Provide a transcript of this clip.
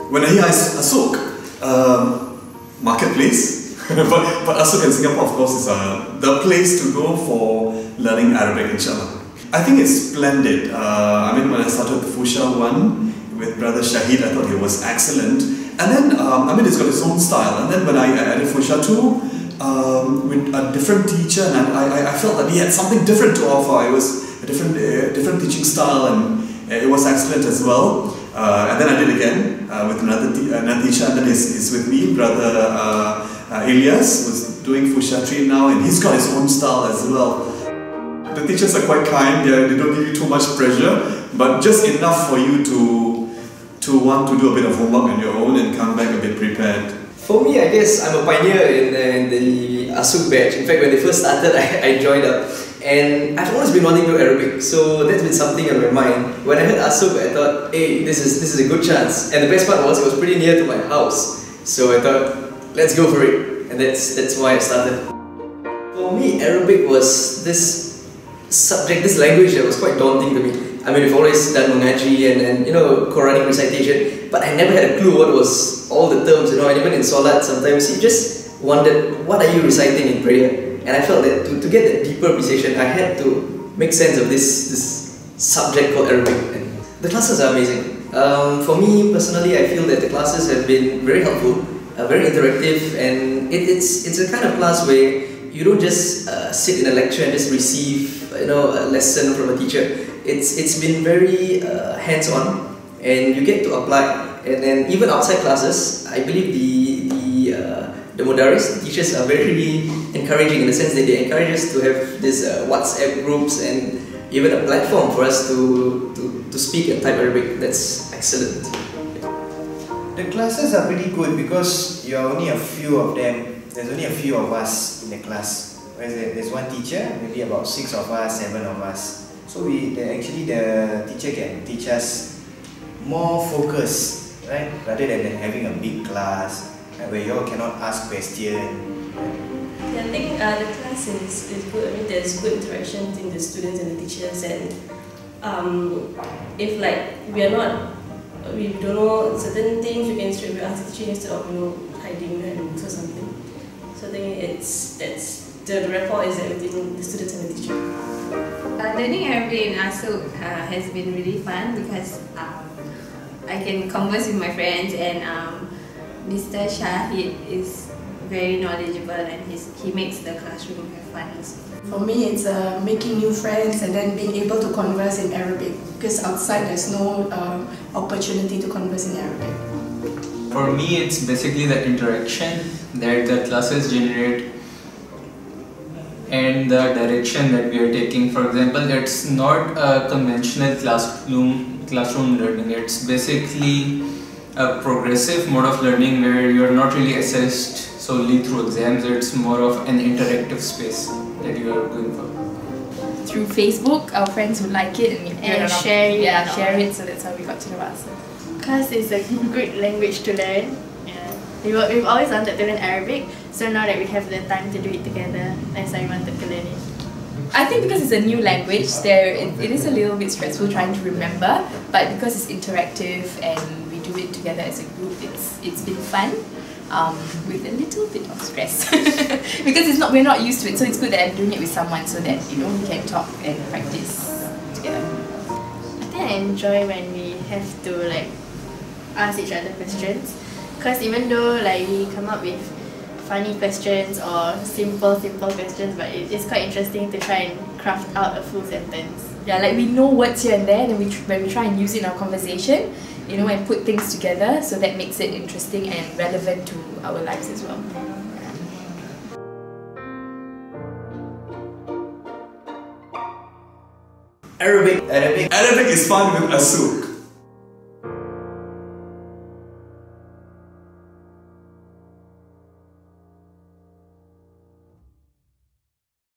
When I hear As-Souq, marketplace, but As-Souq in Singapore, of course, is the place to go for learning Arabic, inshallah. I think it's splendid. I mean, when I started the Fusha one with Brother Shahid, I thought it was excellent. And then, I mean, it's got its own style. And then when I added Fusha 2, with a different teacher, and I felt that he had something different to offer. It was a different teaching style, and it was excellent as well. And then I did again with another teacher, and then he's with me, Brother Ilyas, who's doing Fusha 3 now, and he's got his own style as well. The teachers are quite kind, they don't give you too much pressure, but just enough for you to want to do a bit of homework on your own and come back a bit prepared. For me, I guess I'm a pioneer in the As-Souq batch. In fact, when they first started, I joined up. And I've always been wanting to do Arabic, so that's been something on my mind. When I heard As-Souq, I thought, hey, this is a good chance. And the best part was, it was pretty near to my house. So I thought, let's go for it. And that's why I started. For me, Arabic was this subject, this language that was quite daunting to me. I mean, we've always done Mengaji and you know, Quranic recitation, but I never had a clue what was all the terms, you know, and even in Salat sometimes you just wondered, what are you reciting in prayer? And I felt that to get that deeper appreciation, I had to make sense of this subject called Arabic. And the classes are amazing. For me personally, I feel that the classes have been very helpful, very interactive, and it's a kind of class where you don't just sit in a lecture and just receive, you know, a lesson from a teacher. It's been very hands-on, and you get to apply. And then even outside classes, I believe the Mudaris, the teachers, are very encouraging in the sense that they encourage us to have these WhatsApp groups and even a platform for us to speak and type Arabic. That's excellent. The classes are pretty good because you're only a few of them. There's only a few of us in the class. Whereas there's one teacher, maybe about 6 of us, 7 of us. So actually the teacher can teach us more focus, right? Rather than having a big class where you all cannot ask questions. Yeah, I think the class is good. I mean, there's good interaction between the students and the teachers, and if like we don't know certain things, we can straight away ask the teacher instead of hiding and or something. So I think the rapport is there between the students and the teacher. Learning Arabic in As-Souq has been really fun because I can converse with my friends, and Mr. Shahid is very knowledgeable, and he makes the classroom have fun also. For me, it's making new friends and then being able to converse in Arabic, because outside there's no opportunity to converse in Arabic. For me, it's basically the interaction that the classes generate and the direction that we are taking. For example, it's not a conventional classroom learning. It's basically a progressive mode of learning where you're not really assessed solely through exams. It's more of an interactive space that you are going for. Through Facebook, our friends would like it and share it. Yeah, share it. So that's how we got to know As-Souq. Because it's a good language to learn. We've always wanted to learn Arabic, so now that we have the time to do it together, that's why we wanted to learn it. I think because it's a new language, it is a little bit stressful trying to remember, but because it's interactive and we do it together as a group, it's been fun with a little bit of stress because we're not used to it. So it's good that I'm doing it with someone so that we can talk and practice together. I think I enjoy when we have to ask each other questions. Because even though we come up with funny questions or simple questions, but it's quite interesting to try and craft out a full sentence. Yeah, we know words here and there, and when we try and use it in our conversation, and put things together, so that makes it interesting and relevant to our lives as well. Arabic is fun with As-Souq.